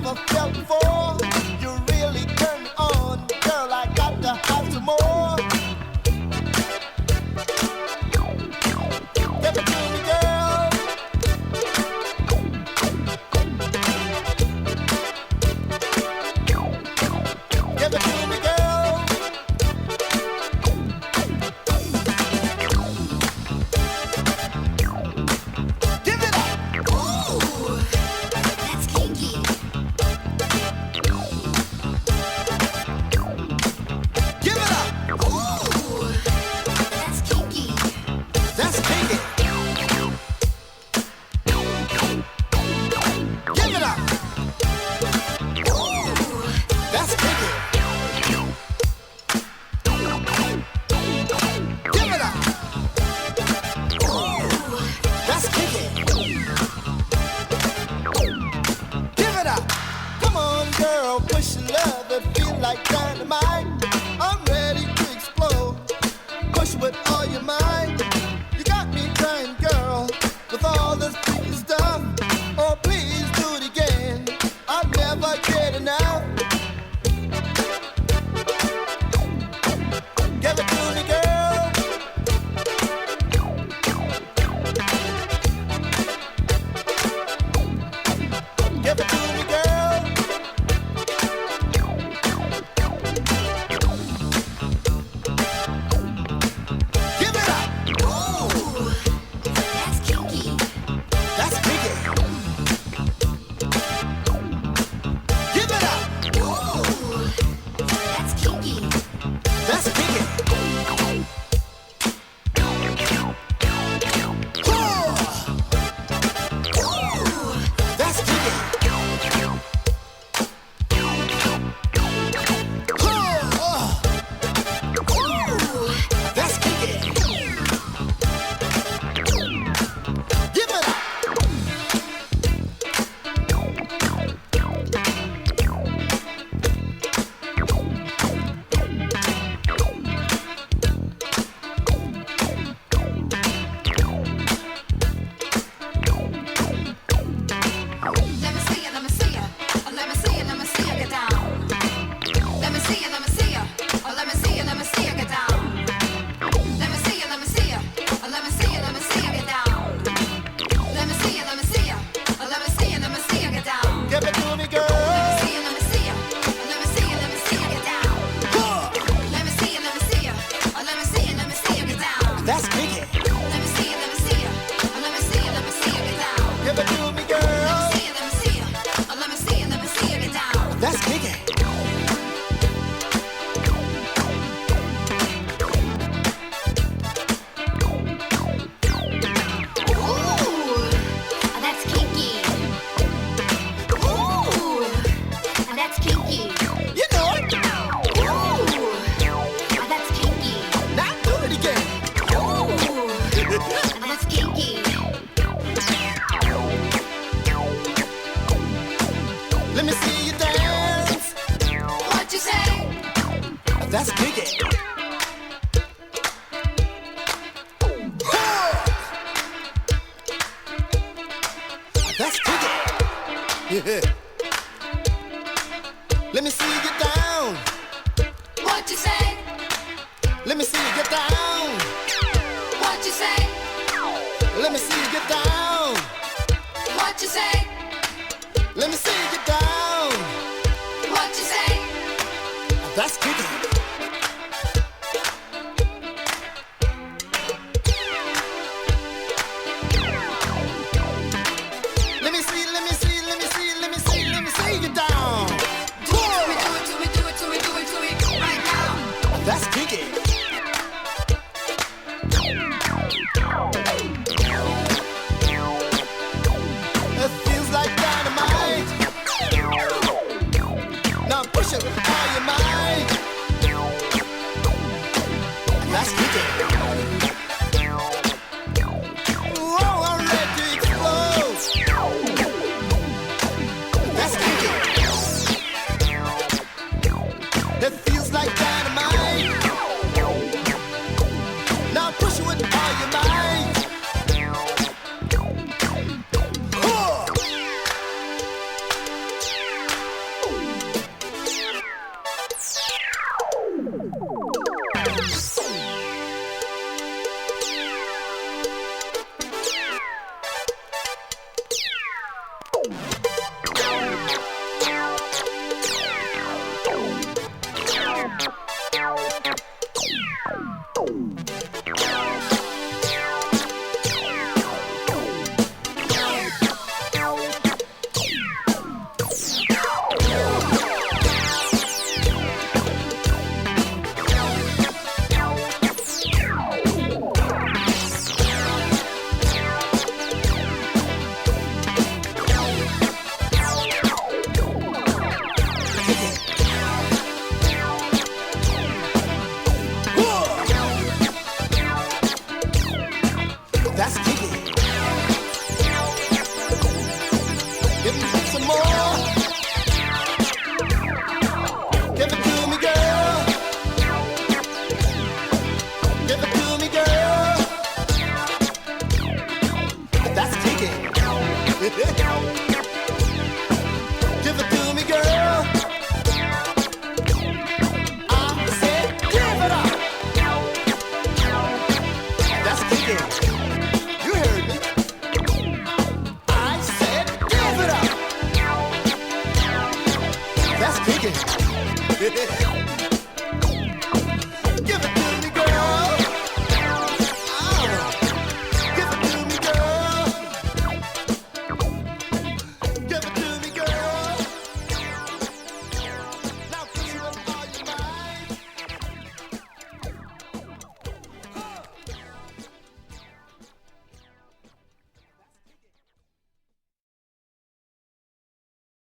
never felt before. You really turn me on, girl. I got to have some more. Give it to me, girl. Give it to me, girl. Give it up. Ooh, that's kinky. Give it up. Ooh, that's kinky. That's kinky. Give it up. Ooh, That's kinky. Give it up. ooh, That's kinky. Give it up. Come on, girl, push your love that feel like dynamite. I'm ready to explode. Push with all your might. You got me crying, girl, with all this freaky stuff. Oh, please do it again. I'll never get enough. Give it to me, girl. Give it to me, girl. Give it up. ooh, that's kinky. That's kinky. Give it up. Ooh, that's kinky. That's kinky. Ooh, That's kinky. ooh, That's kinky. Give it up. let me see ya, let me see ya. Let me see ya, let me see ya get down. Let me see ya, let me see ya. Let me see ya, let me see ya get down. Let me see ya, let me see ya. Let me see ya, let me see ya get down. Let me see ya, let me see ya. Let me see ya, let me see ya get down. Give it to me, Let girl. me see ya, let me see ya. Let me see ya, let me see ya get down. Let me see ya, let me see ya. Let me see ya, let me see ya get down. That's kinky. Let me see ya, let me see ya. Let me see ya, let me see ya get down. Give it to me, Let girl. me see ya, let me see ya. Let me see ya, let me see ya get down. That's kinky. Ooh, that's kinky. Ooh, that's kinky. You know it. Ooh, that's kinky. Now do it again. Ooh, that's kinky. Let me see you dance. What you say? That's kinky. That's kinky. Yeah. Let me see you get down. What you say? Let me see you get down. What you say? Let me see you get down. What you say? Let me see you get down. What you say? That's kinky. Let me see, let me see, let me see, let me see, let me see you down. Do it to me, do it to me, do it to me, do it to me, right now. That's kinky. It feels like dynamite. Now push it with all your might.